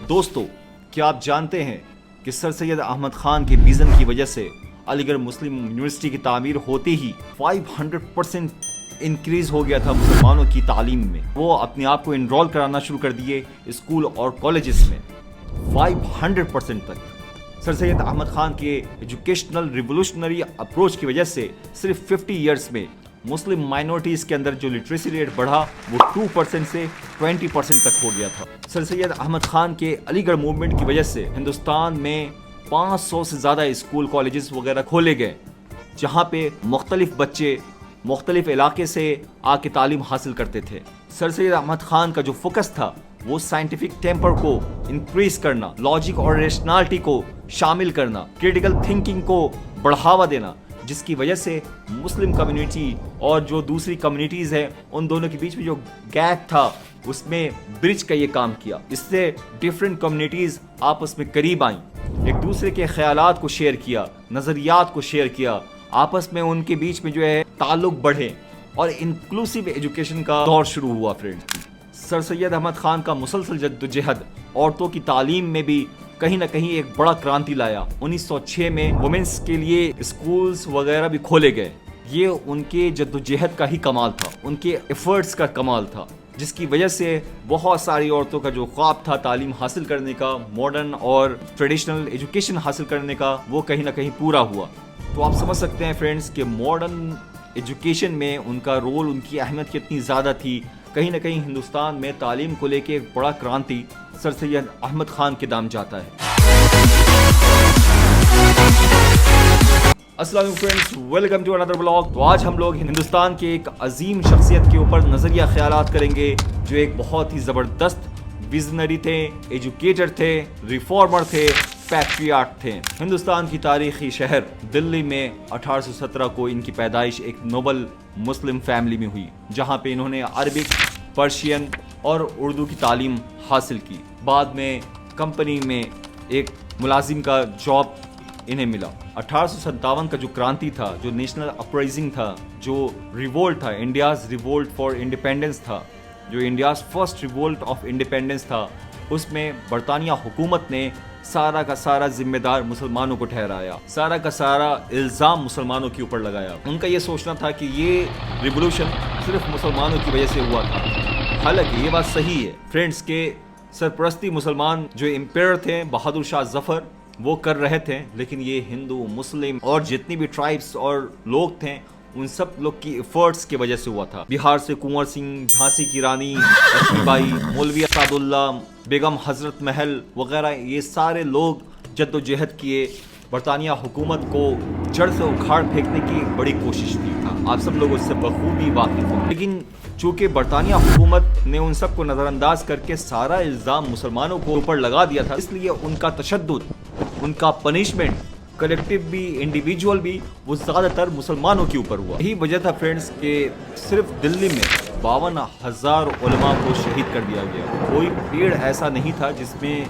دوستو، کیا آپ جانتے ہیں کہ سر سید احمد خان کے ویژن کی وجہ سے علی گڑھ مسلم یونیورسٹی کی تعمیر ہوتے ہی 500% انکریز ہو گیا تھا مسلمانوں کی تعلیم میں۔ وہ اپنے آپ کو انرول کرانا شروع کر دیے اسکول اور کالجز میں 500% تک۔ سر سید احمد خان کے ایجوکیشنل ریولوشنری اپروچ کی وجہ سے صرف 50 ایئرس میں مسلم مائنورٹیز کے اندر جو لٹریسی ریٹ بڑھا وہ 2% سے 20% تک ہو گیا تھا۔ سر سید احمد خان کے علی گڑھ موومنٹ کی وجہ سے ہندوستان میں 500 سے زیادہ اسکول کالجز وغیرہ کھولے گئے، جہاں پہ مختلف بچے مختلف علاقے سے آ کے تعلیم حاصل کرتے تھے۔ سر سید احمد خان کا جو فوکس تھا وہ سائنٹیفک ٹیمپر کو انکریز کرنا، لاجک اور ریشنالٹی کو شامل کرنا، کریٹیکل تھنکنگ کو بڑھاوا دینا، جس کی وجہ سے مسلم کمیونٹی اور جو دوسری کمیونٹیز ہیں ان دونوں کے بیچ میں جو گیپ تھا اس میں برج کا یہ کام کیا۔ اس سے ڈیفرنٹ کمیونٹیز آپس میں قریب آئیں، ایک دوسرے کے خیالات کو شیئر کیا، نظریات کو شیئر کیا، آپس میں ان کے بیچ میں جو ہے تعلق بڑھے اور انکلوسیو ایجوکیشن کا دور شروع ہوا۔ فرینڈز، سر سید احمد خان کا مسلسل جدوجہد عورتوں کی تعلیم میں بھی کہیں نہ کہیں ایک بڑا کرانتی لایا۔ 1906 میں وومنس کے لیے اسکولز وغیرہ بھی کھولے گئے۔ یہ ان کے جدوجہد کا ہی کمال تھا، ان کے ایفرٹس کا کمال تھا، جس کی وجہ سے بہت ساری عورتوں کا جو خواب تھا تعلیم حاصل کرنے کا، ماڈرن اور ٹریڈیشنل ایجوکیشن حاصل کرنے کا، وہ کہیں نہ کہیں پورا ہوا۔ تو آپ سمجھ سکتے ہیں فرینڈز کہ ماڈرن ایجوکیشن میں ان کا رول، ان کی اہمیت کتنی زیادہ تھی۔ کہیں نہ کہیں ہندوستان میں تعلیم کو لے کے ایک بڑا کرانتی سر سید احمد خان کے نام جاتا ہے۔ السلام علیکم friends, welcome to another blog. تو آج ہم لوگ ہندوستان کے ایک عظیم شخصیت کے اوپر نظریہ خیالات کریں گے، جو ایک بہت ہی زبردست ویژنری تھے، ایجوکیٹر تھے، ریفارمر تھے، پیٹریاٹ تھے۔ ہندوستان کی تاریخی شہر دلی میں 1817 کو ان کی پیدائش ایک نوبل مسلم فیملی میں ہوئی، جہاں پہ انہوں نے عربک، پرشین اور اردو کی تعلیم حاصل کی۔ بعد میں کمپنی میں ایک ملازم کا جاب انہیں ملا۔ 1857 کا جو کرانتی تھا، جو نیشنل اپرائزنگ تھا، جو ریوولٹ تھا، انڈیاز ریوولٹ فار انڈیپینڈنس تھا، جو India's first revolt of independence تھا، اس میں برطانیہ حکومت نے سارا کا سارا ذمہ دار مسلمانوں کو ٹھہرایا، سارا کا سارا الزام مسلمانوں کے اوپر لگایا۔ ان کا یہ سوچنا تھا کہ یہ ریولوشن صرف مسلمانوں کی وجہ سے ہوا تھا۔ حالانکہ یہ بات صحیح ہے فرینڈز کہ سرپرستی مسلمان جو امپیئر تھے بہادر شاہ ظفر وہ کر رہے تھے، لیکن یہ ہندو، مسلم اور جتنی بھی ٹرائبس اور لوگ تھے ان سب لوگ کی ایفرٹس کی وجہ سے ہوا تھا۔ بہار سے کنور سنگھ، جھانسی کی رانی لکشمی بائی، مولوی اسعد اللہ، بیگم حضرت محل وغیرہ، یہ سارے لوگ جدوجہد کیے، برطانیہ حکومت کو جڑ سے اکھاڑ پھینکنے کی بڑی کوشش کی تھا۔ آپ سب لوگ اس سے بخوبی واقف ہیں، لیکن چونکہ برطانیہ حکومت نے ان سب کو نظر انداز کر کے سارا الزام مسلمانوں کو اوپر لگا دیا تھا، اس لیے ان کا تشدد، ان کا پنشمنٹ، کلیکٹیو بھی انڈیویجول بھی، وہ زیادہ تر مسلمانوں کے اوپر ہوا۔ یہی وجہ تھا فرینڈز کہ صرف دلی میں 52,000 علماء کو شہید کر دیا گیا۔ کوئی پیڑ ایسا نہیں تھا جس میں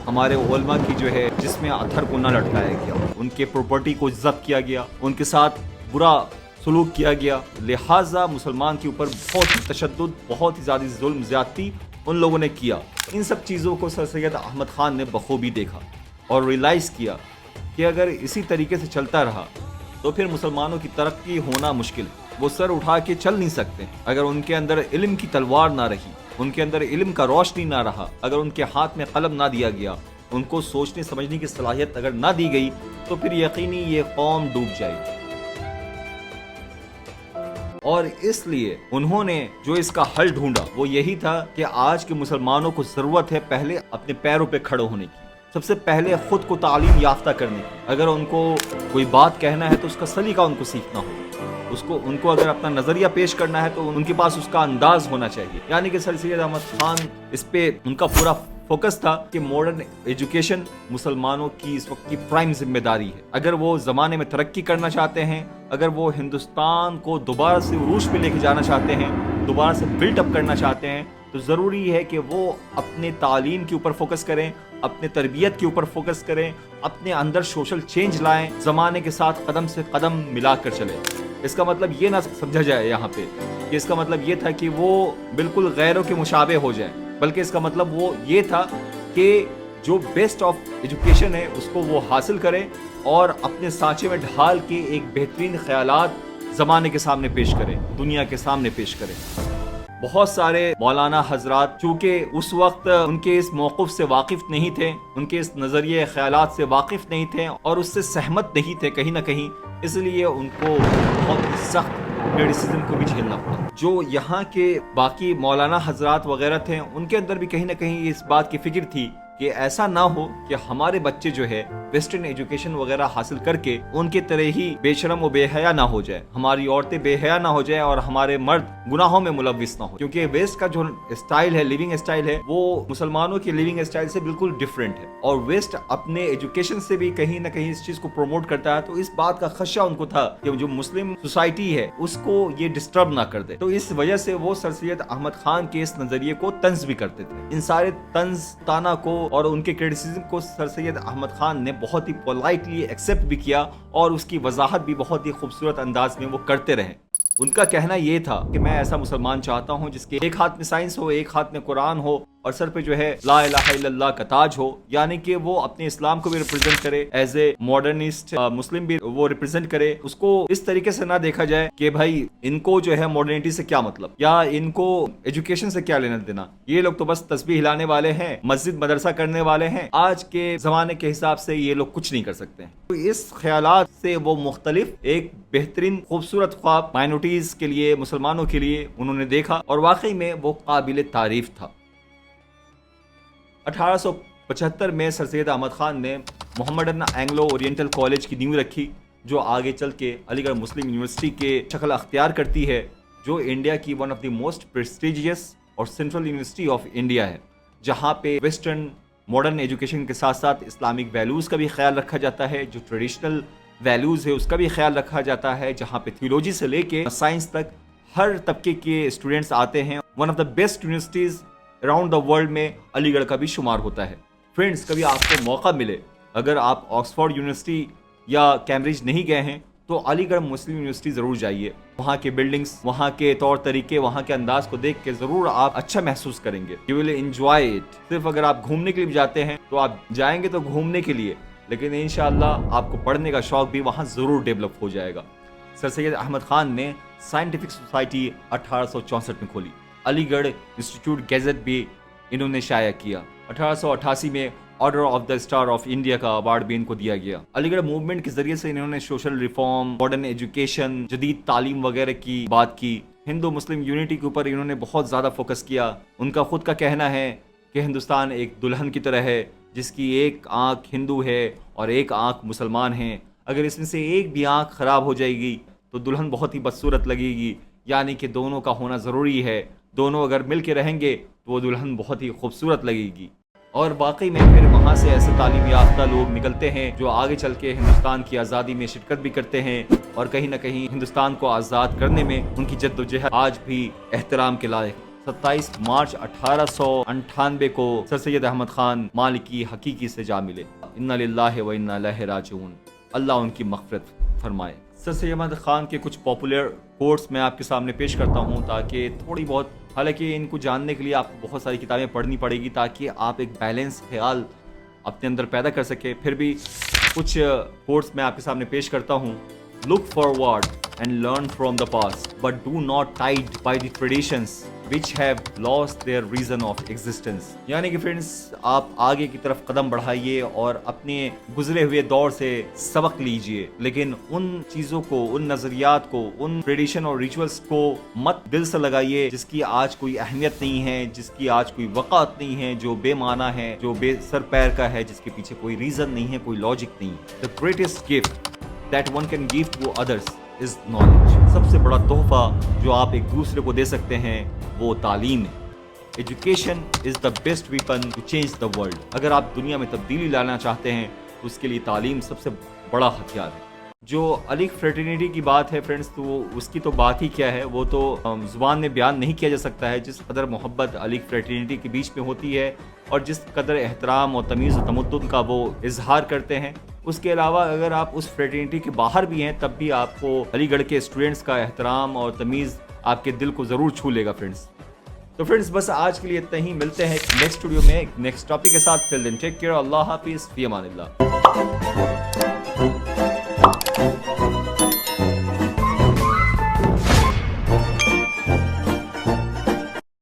ہمارے علماء کی جو ہے جس میں اتھر کو نہ لٹکایا گیا، ان کے پراپرٹی کو ضبط کیا گیا، ان کے ساتھ برا سلوک کیا گیا۔ لہٰذا مسلمان کے اوپر بہت ہی تشدد، بہت ہی زیادہ ظلم زیادتی ان لوگوں نے کیا۔ ان سب چیزوں کو سر سید احمد خان نے بخوبی دیکھا اور ریئلائز کیا کہ اگر اسی طریقے سے چلتا رہا تو پھر مسلمانوں کی ترقی ہونا مشکل ہے۔ وہ سر اٹھا کے چل نہیں سکتے اگر ان کے اندر علم کی تلوار نہ رہی، ان کے اندر علم کا روشنی نہ رہا، اگر ان کے ہاتھ میں قلم نہ دیا گیا، ان کو سوچنے سمجھنے کی صلاحیت اگر نہ دی گئی تو پھر یقینی یہ قوم ڈوب جائے گی۔ اور اس لیے انہوں نے جو اس کا حل ڈھونڈا وہ یہی تھا کہ آج کے مسلمانوں کو ضرورت ہے پہلے اپنے پیروں پہ کھڑے ہونے کی، سب سے پہلے خود کو تعلیم یافتہ کرنے کی۔ اگر ان کو کوئی بات کہنا ہے تو اس کا سلیقہ ان کو سیکھنا ہو، ان کو اگر اپنا نظریہ پیش کرنا ہے تو ان کے پاس اس کا انداز ہونا چاہیے۔ یعنی کہ سر سید احمد خان اس پہ ان کا پورا فوکس تھا کہ ماڈرن ایجوکیشن مسلمانوں کی اس وقت کی پرائم ذمہ داری ہے۔ اگر وہ زمانے میں ترقی کرنا چاہتے ہیں، اگر وہ ہندوستان کو دوبارہ سے عروج پہ لے کے جانا چاہتے ہیں، دوبارہ سے بلٹ اپ کرنا چاہتے ہیں، تو ضروری ہے کہ وہ اپنے تعلیم کے اوپر فوکس کریں، اپنے تربیت کے اوپر فوکس کریں، اپنے اندر سوشل چینج لائیں، زمانے کے ساتھ قدم سے قدم ملا کر چلیں۔ اس کا مطلب یہ نہ سمجھا جائے یہاں پہ کہ اس کا مطلب یہ تھا کہ وہ بالکل غیروں کے مشابہ ہو جائیں، بلکہ اس کا مطلب وہ یہ تھا کہ جو بیسٹ آف ایجوکیشن ہے اس کو وہ حاصل کرے اور اپنے سانچے میں ڈھال کے ایک بہترین خیالات زمانے کے سامنے پیش کرے، دنیا کے سامنے پیش کرے۔ بہت سارے مولانا حضرات چونکہ اس وقت ان کے اس موقف سے واقف نہیں تھے، ان کے اس نظریے خیالات سے واقف نہیں تھے اور اس سے سہمت نہیں تھے کہیں نہ کہیں، اس لیے ان کو بہت سخت کریٹیسزم کو بھی جھیلنا پڑا۔ جو یہاں کے باقی مولانا حضرات وغیرہ تھے ان کے اندر بھی کہیں نہ کہیں اس بات کی فکر تھی کہ ایسا نہ ہو کہ ہمارے بچے جو ہے ویسٹرن ایجوکیشن وغیرہ حاصل کر کے ان کے طرح ہی بے شرم و بے حیا نہ ہو جائے، ہماری عورتیں بے حیا نہ ہو جائے اور ہمارے مرد گناہوں میں ملوث نہ ہو، کیونکہ ویسٹ کا جو اسٹائل ہے، لیونگ اسٹائل ہے، وہ مسلمانوں کے لیونگ اسٹائل سے بالکل ڈیفرنٹ ہے اور ویسٹ اپنے ایجوکیشن سے بھی کہیں نہ کہیں اس چیز کو پروموٹ کرتا ہے۔ تو اس بات کا خدشہ ان کو تھا کہ جو مسلم سوسائٹی ہے اس کو یہ ڈسٹرب نہ کر دے، تو اس وجہ سے وہ سر سید احمد خان کے اس نظریے کو طنز بھی کرتے تھے۔ ان سارے طنز طعنہ کو اور ان کے کرٹیسزم کو سر سید احمد خان نے بہت ہی پولائٹلی ایکسیپٹ بھی کیا اور اس کی وضاحت بھی بہت ہی خوبصورت انداز میں وہ کرتے رہے۔ ان کا کہنا یہ تھا کہ میں ایسا مسلمان چاہتا ہوں جس کے ایک ہاتھ میں سائنس ہو، ایک ہاتھ میں قرآن ہو اور سر پہ جو ہے لا الہ الا اللہ کا تاج ہو، یعنی کہ وہ اپنے اسلام کو بھی ریپرزینٹ کرے، ایز اے ماڈرنسٹ مسلم بھی وہ ریپرزینٹ کرے۔ اس کو اس طریقے سے نہ دیکھا جائے کہ بھائی ان کو جو ہے ماڈرنٹی سے کیا مطلب یا ان کو ایجوکیشن سے کیا لینا دینا، یہ لوگ تو بس تسبیح ہلانے والے ہیں، مسجد مدرسہ کرنے والے ہیں، آج کے زمانے کے حساب سے یہ لوگ کچھ نہیں کر سکتے ہیں۔ تو اس خیالات سے وہ مختلف ایک بہترین خوبصورت خواب مائنورٹیز کے لیے، مسلمانوں کے لیے انہوں نے دیکھا اور واقعی میں وہ قابل تعریف تھا۔ 1875 میں سر سید احمد خان نے محمڈن اینگلو اورینٹل کالج کی نیو رکھی، جو آگے چل کے علی گڑھ مسلم یونیورسٹی کے شکل اختیار کرتی ہے، جو انڈیا کی one of the most prestigious اور سینٹرل یونیورسٹی آف انڈیا ہے، جہاں پہ ویسٹرن ماڈرن ایجوکیشن کے ساتھ ساتھ اسلامک ویلیوز کا بھی خیال رکھا جاتا ہے، جو ٹریڈیشنل ویلیوز ہے اس کا بھی خیال رکھا جاتا ہے، جہاں پہ تھیولوجی سے لے کے سائنس تک ہر طبقے کے اسٹوڈنٹس آتے ہیں۔ One of the best universities around the world میں علی گڑھ کا بھی شمار ہوتا ہے۔ فرینڈز، کبھی آپ کو موقع ملے، اگر آپ آکسفورڈ یونیورسٹی یا کیمبرج نہیں گئے ہیں تو علی گڑھ مسلم یونیورسٹی ضرور جائیے۔ وہاں کے بلڈنگز، وہاں کے طور طریقے، وہاں کے انداز کو دیکھ کے ضرور آپ اچھا محسوس کریں گے۔ You will enjoy it. صرف اگر آپ گھومنے کے لیے جاتے ہیں تو آپ جائیں گے تو گھومنے کے لیے، لیکن انشاءاللہ آپ کو پڑھنے کا شوق بھی وہاں ضرور ڈیولپ ہو جائے گا۔ سر سید احمد خان نے سائنٹیفک سوسائٹی 1864 میں کھولی۔ علی گڑھ انسٹیٹیوٹ گیزٹ بھی انہوں نے شائع کیا۔ 1888 میں order of the star of India کا ایوارڈ بھی ان کو دیا گیا۔ علی گڑھ موومنٹ کے ذریعے سے انہوں نے سوشل ریفارم، ماڈرن ایجوکیشن، جدید تعلیم وغیرہ کی بات کی۔ ہندو مسلم یونٹی کے اوپر انہوں نے بہت زیادہ فوکس کیا۔ ان کا خود کا کہنا ہے کہ ہندوستان ایک دلہن کی طرح ہے جس کی ایک آنکھ ہندو ہے اور ایک آنکھ مسلمان ہے، اگر اس میں سے ایک بھی آنکھ خراب ہو جائے گی تو دلہن بہت ہی بدصورت لگے گی، یعنی کہ دونوں کا ہونا ضروری ہے، دونوں اگر مل کے رہیں گے تو وہ دلہن بہت ہی خوبصورت لگے گی۔ اور واقعی میں پھر وہاں سے ایسے تعلیم یافتہ لوگ نکلتے ہیں جو آگے چل کے ہندوستان کی آزادی میں شرکت بھی کرتے ہیں اور کہیں نہ کہیں ہندوستان کو آزاد کرنے میں ان کی جد و جہد آج بھی احترام کے لائق۔ 27 مارچ 1898 کو سر سید احمد خان مالکی حقیقی سے جا ملے۔ انا للہ و انا الیہ راجعون۔ اللہ ان کی مغفرت فرمائے۔ سر سید احمد خان کے کچھ پاپولر کوٹس میں آپ کے سامنے پیش کرتا ہوں تاکہ تھوڑی بہت، حالانکہ ان کو جاننے کے لیے آپ کو بہت ساری کتابیں پڑھنی پڑے گی تاکہ آپ ایک بیلنس خیال اپنے اندر پیدا کر سکے، پھر بھی کچھ کوٹس میں آپ کے سامنے پیش کرتا ہوں۔ Look forward and learn from the past, but do not tied by the traditions which have lost their reason of existence. یعنی کہ فرینڈس، آپ آگے کی طرف قدم بڑھائیے اور اپنے گزرے ہوئے دور سے سبق لیجئے، لیکن ان چیزوں کو، ان نظریات کو، ان ٹریڈیشن اور ریچولز کو مت دل سے لگائیے جس کی آج کوئی اہمیت نہیں ہے، جس کی آج کوئی وقعت نہیں ہے، جو بے معنی ہے، جو بے سر پیر کا ہے، جس کے پیچھے کوئی ریزن نہیں ہے، کوئی لاجک نہیں۔ The greatest gift that one can give to others is knowledge. سب سے بڑا تحفہ جو آپ ایک دوسرے کو دے سکتے ہیں وہ تعلیم ہے۔ Education is the best weapon to change the world. اگر آپ دنیا میں تبدیلی لانا چاہتے ہیں تو اس کے لیے تعلیم سب سے بڑا ہتھیار ہے۔ جو علی فریٹرنیٹی کی بات ہے فرینڈس، تو اس کی تو بات ہی کیا ہے، وہ تو زبان میں بیان نہیں کیا جا سکتا ہے۔ جس قدر محبت علی فریٹرنیٹی کے بیچ میں ہوتی ہے اور جس قدر احترام اور تمیز و تمدن کا وہ اظہار کرتے ہیں، اس کے علاوہ اگر آپ اس فریٹرنیٹی کے باہر بھی ہیں تب بھی آپ کو علی گڑھ کے اسٹوڈنٹس کا احترام اور تمیز آپ کے دل کو ضرور چھو لے گا فرینڈس۔ تو فرینڈس بس آج کے لیے اتنا ہی، ملتے ہیں نیکسٹ ویڈیو میں نیکسٹ ٹاپک کے ساتھ. ٹل دین ٹیک کیئر، اللہ حافظ، فی امان اللہ.